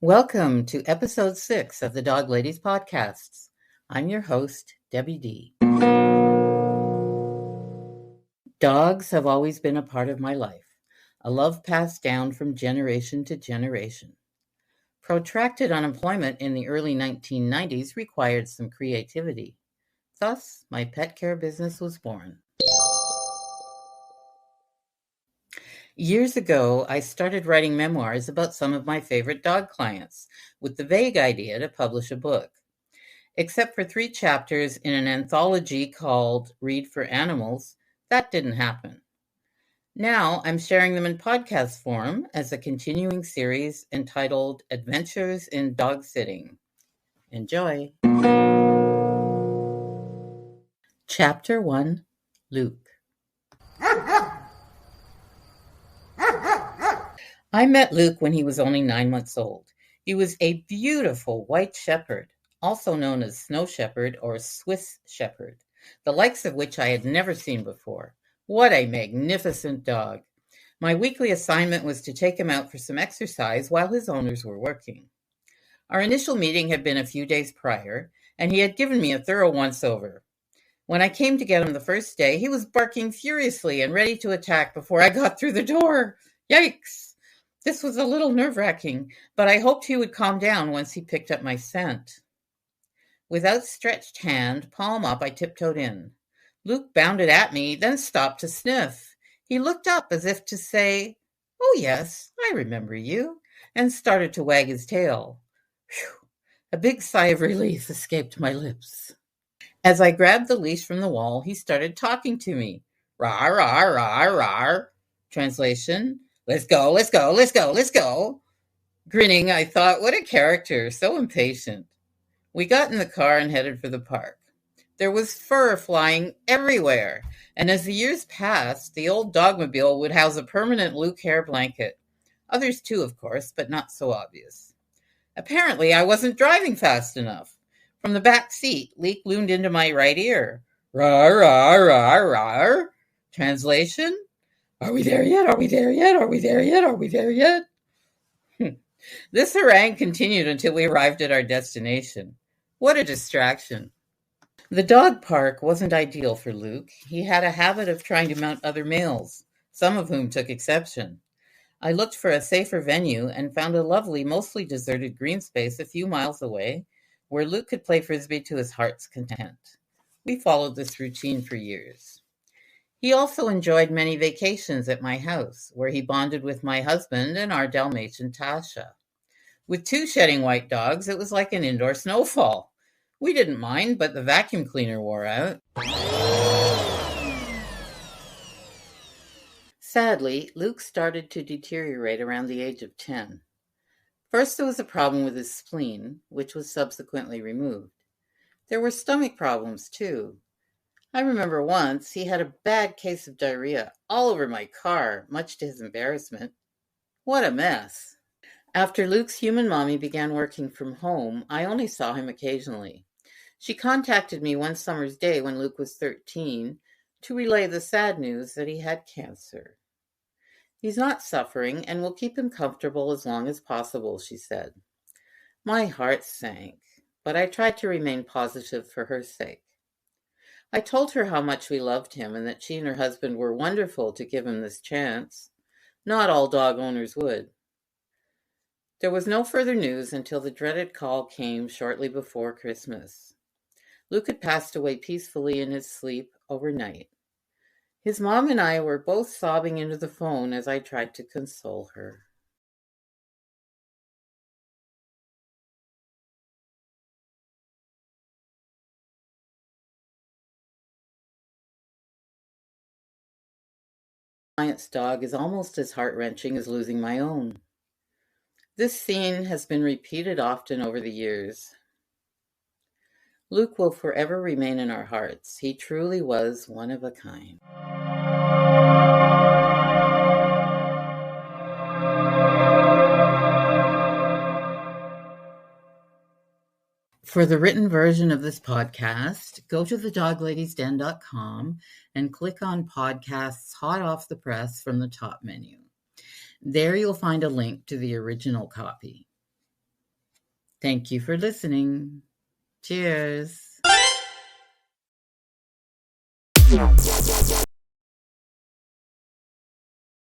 Welcome to episode 6 of the Doglady'S podcasts. I'm your host, Debbie D. Dogs have always been a part of my life, a love passed down from generation to generation. Protracted unemployment in the early 1990s required some creativity. Thus, my pet care business was born. Years ago, I started writing memoirs about some of my favorite dog clients, with the vague idea to publish a book. Except for 3 chapters in an anthology called Read for Animals, that didn't happen. Now I'm sharing them in podcast form as a continuing series entitled Adventures in Dog Sitting. Enjoy. Chapter 1, Luke. I met Luke when he was only 9 months old. He was a beautiful white shepherd, also known as snow shepherd or Swiss shepherd, the likes of which I had never seen before. What a magnificent dog. My weekly assignment was to take him out for some exercise while his owners were working. Our initial meeting had been a few days prior, and he had given me a thorough once-over. When I came to get him the first day, he was barking furiously and ready to attack before I got through the door. Yikes! This was a little nerve-wracking, but I hoped he would calm down once he picked up my scent. With outstretched hand, palm up, I tiptoed in. Luke bounded at me, then stopped to sniff. He looked up as if to say, "Oh yes, I remember you," and started to wag his tail. Whew! A big sigh of relief escaped my lips. As I grabbed the leash from the wall, he started talking to me. Rawr, rawr, rawr, rawr. Translation: let's go, let's go, let's go, let's go. Grinning, I thought, what a character, so impatient. We got in the car and headed for the park. There was fur flying everywhere, and as the years passed, the old dogmobile would house a permanent Luke hair blanket. Others too, of course, but not so obvious. Apparently, I wasn't driving fast enough. From the back seat, Luke loomed into my right ear. Rawr, rawr, rawr, rawr. Translation: are we there yet? Are we there yet? Are we there yet? Are we there yet? This harangue continued until we arrived at our destination. What a distraction. The dog park wasn't ideal for Luke. He had a habit of trying to mount other males, some of whom took exception. I looked for a safer venue and found a lovely, mostly deserted green space a few miles away where Luke could play frisbee to his heart's content. We followed this routine for years. He also enjoyed many vacations at my house, where he bonded with my husband and our Dalmatian Tasha. With 2 shedding white dogs, it was like an indoor snowfall. We didn't mind, but the vacuum cleaner wore out. Sadly, Luke started to deteriorate around the age of 10. First, there was a problem with his spleen, which was subsequently removed. There were stomach problems, too. I remember once he had a bad case of diarrhea all over my car, much to his embarrassment. What a mess. After Luke's human mommy began working from home, I only saw him occasionally. She contacted me one summer's day when Luke was 13 to relay the sad news that he had cancer. He's not suffering and will keep him comfortable as long as possible, she said. My heart sank, but I tried to remain positive for her sake. I told her how much we loved him and that she and her husband were wonderful to give him this chance. Not all dog owners would. There was no further news until the dreaded call came shortly before Christmas. Luke had passed away peacefully in his sleep overnight. His mom and I were both sobbing into the phone as I tried to console her. My client's dog is almost as heart-wrenching as losing my own. This scene has been repeated often over the years. Luke will forever remain in our hearts. He truly was one of a kind. For the written version of this podcast, go to thedoglady'sden.com and click on Podcasts Hot Off the Press from the top menu. There you'll find a link to the original copy. Thank you for listening. Cheers.